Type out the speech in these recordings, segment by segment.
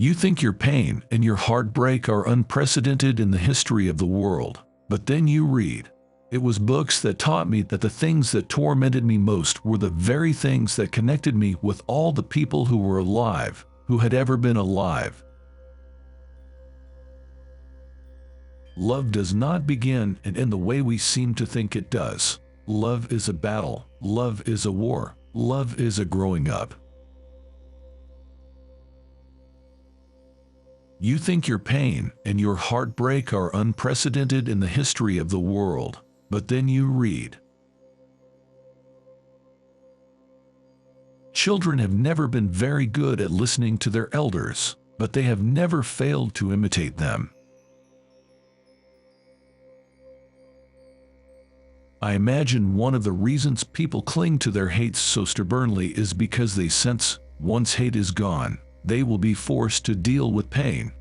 You think your pain and your heartbreak are unprecedented in the history of the world, but then you read. It was books that taught me that the things that tormented me most were the very things that connected me with all the people who were alive, who had ever been alive. Love does not begin and end the way we seem to think it does. Love is a battle. Love is a war. Love is a growing up. You think your pain and your heartbreak are unprecedented in the history of the world, but then you read. Children have never been very good at listening to their elders, but they have never failed to imitate them. I imagine one of the reasons people cling to their hates so stubbornly is because they sense, once hate is gone, they will be forced to deal with pain.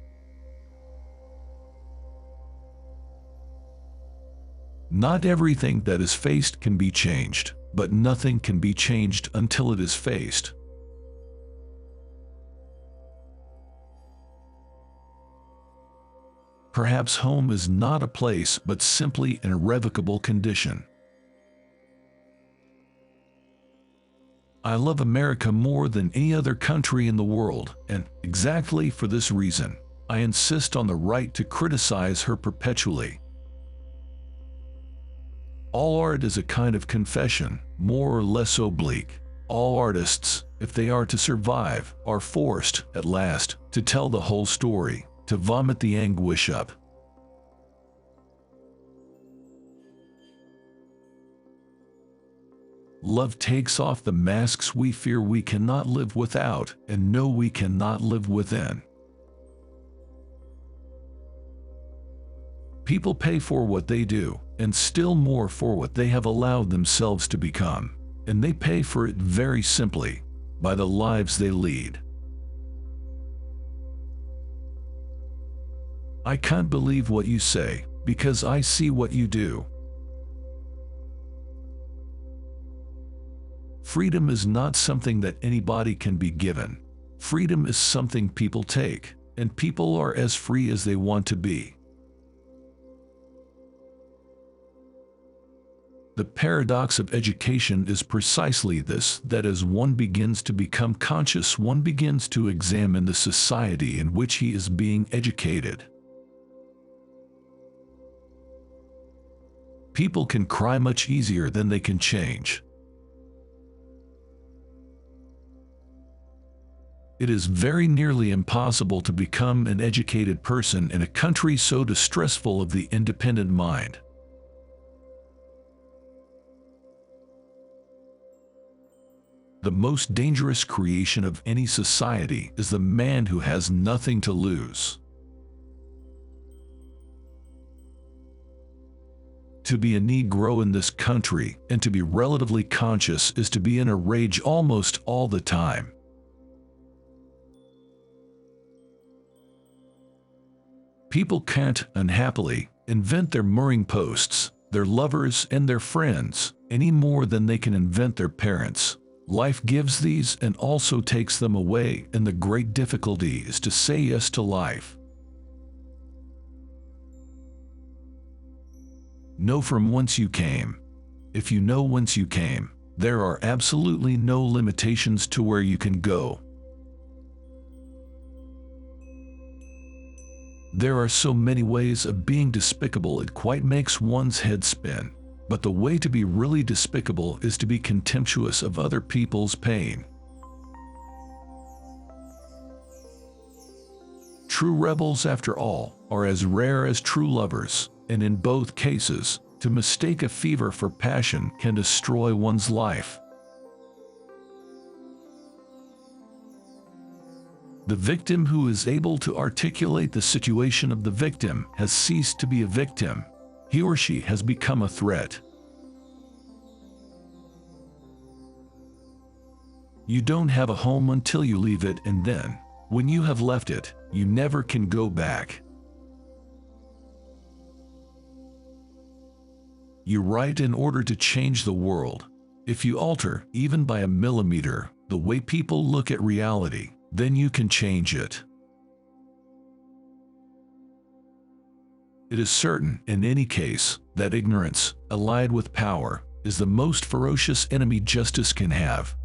Not everything that is faced can be changed, but nothing can be changed until it is faced. Perhaps home is not a place but simply an irrevocable condition. I love America more than any other country in the world, and, exactly for this reason, I insist on the right to criticize her perpetually. All art is a kind of confession, more or less oblique. All artists, if they are to survive, are forced, at last, to tell the whole story, to vomit the anguish up. Love takes off the masks we fear we cannot live without and know we cannot live within. People pay for what they do, and still more for what they have allowed themselves to become, and they pay for it very simply, by the lives they lead. I can't believe what you say, because I see what you do. Freedom is not something that anybody can be given. Freedom is something people take, and people are as free as they want to be. The paradox of education is precisely this, that as one begins to become conscious, one begins to examine the society in which he is being educated. People can cry much easier than they can change. It is very nearly impossible to become an educated person in a country so distrustful of the independent mind. The most dangerous creation of any society is the man who has nothing to lose. To be a Negro in this country and to be relatively conscious is to be in a rage almost all the time. People can't, unhappily, invent their mooring posts, their lovers and their friends, any more than they can invent their parents. Life gives these and also takes them away, and the great difficulty is to say yes to life. Know from whence you came. If you know whence you came, there are absolutely no limitations to where you can go. There are so many ways of being despicable it quite makes one's head spin. But the way to be really despicable is to be contemptuous of other people's pain. True rebels, after all, are as rare as true lovers, and in both cases, to mistake a fever for passion can destroy one's life. The victim who is able to articulate the situation of the victim has ceased to be a victim. He or she has become a threat. You don't have a home until you leave it, and then, when you have left it, you never can go back. You write in order to change the world. If you alter, even by a millimeter, the way people look at reality, then you can change it. It is certain, in any case, that ignorance, allied with power, is the most ferocious enemy justice can have.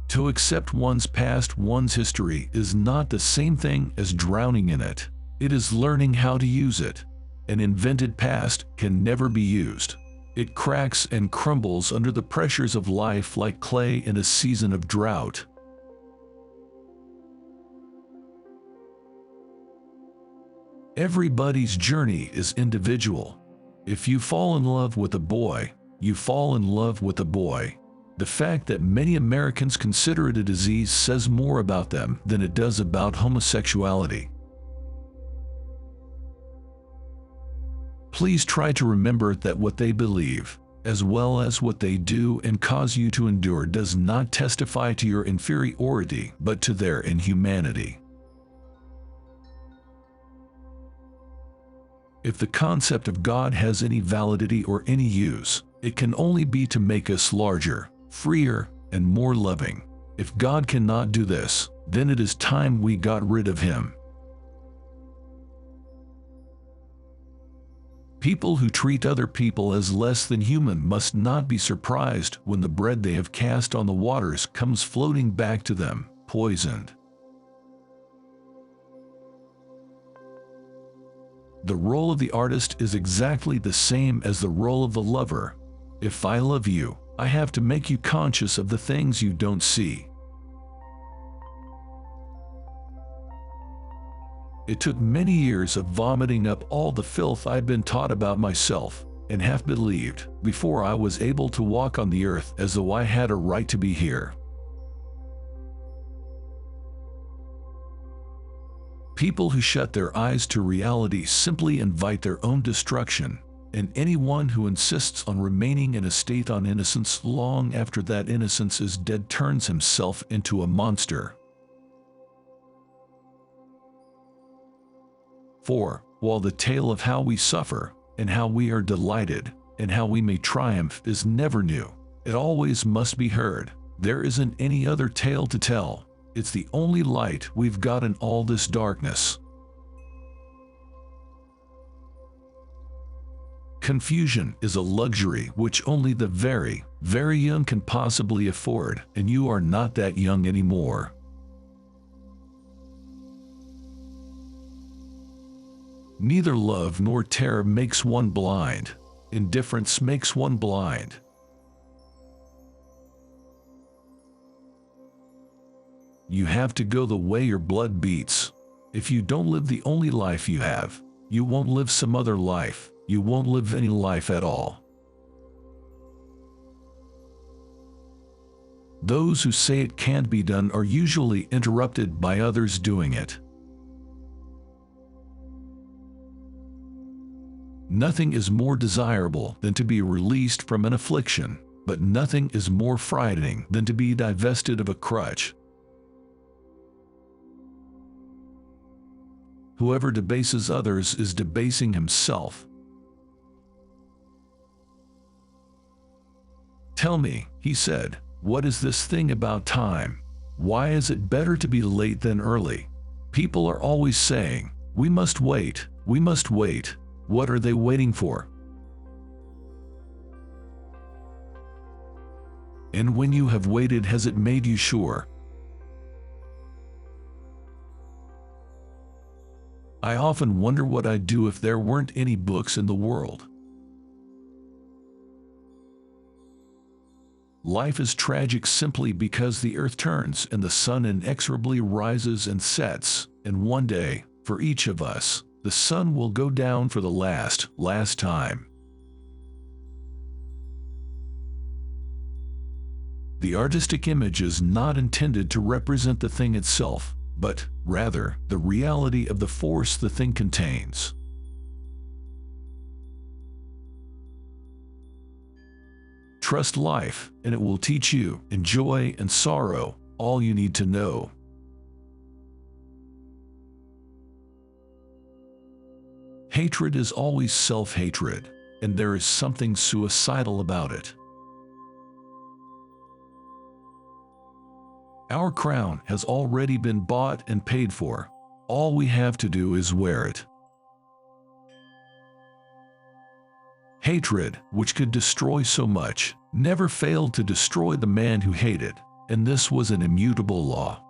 To accept one's past, one's history, is not the same thing as drowning in it. It is learning how to use it. An invented past can never be used. It cracks and crumbles under the pressures of life like clay in a season of drought. Everybody's journey is individual. If you fall in love with a boy, you fall in love with a boy. The fact that many Americans consider it a disease says more about them than it does about homosexuality. Please try to remember that what they believe, as well as what they do and cause you to endure, does not testify to your inferiority, but to their inhumanity. If the concept of God has any validity or any use, it can only be to make us larger, freer, and more loving. If God cannot do this, then it is time we got rid of him. People who treat other people as less than human must not be surprised when the bread they have cast on the waters comes floating back to them, poisoned. The role of the artist is exactly the same as the role of the lover. If I love you, I have to make you conscious of the things you don't see. It took many years of vomiting up all the filth I'd been taught about myself and half believed before I was able to walk on the earth as though I had a right to be here. People who shut their eyes to reality simply invite their own destruction, and anyone who insists on remaining in a state of innocence long after that innocence is dead turns himself into a monster. For, while the tale of how we suffer, and how we are delighted, and how we may triumph is never new, it always must be heard. There isn't any other tale to tell. It's the only light we've got in all this darkness. Confusion is a luxury which only the very, very young can possibly afford, and you are not that young anymore. Neither love nor terror makes one blind. Indifference makes one blind. You have to go the way your blood beats. If you don't live the only life you have, you won't live some other life. You won't live any life at all. Those who say it can't be done are usually interrupted by others doing it. Nothing is more desirable than to be released from an affliction, but nothing is more frightening than to be divested of a crutch. Whoever debases others is debasing himself. "Tell me," he said, "what is this thing about time? Why is it better to be late than early? People are always saying, 'We must wait, we must wait.' What are they waiting for? And when you have waited, has it made you sure?" I often wonder what I'd do if there weren't any books in the world. Life is tragic simply because the earth turns and the sun inexorably rises and sets, and one day, for each of us, the sun will go down for the last time. The artistic image is not intended to represent the thing itself, but, rather, the reality of the force the thing contains. Trust life, and it will teach you, in joy and sorrow, all you need to know. Hatred is always self-hatred, and there is something suicidal about it. Our crown has already been bought and paid for. All we have to do is wear it. Hatred, which could destroy so much, never failed to destroy the man who hated, and this was an immutable law.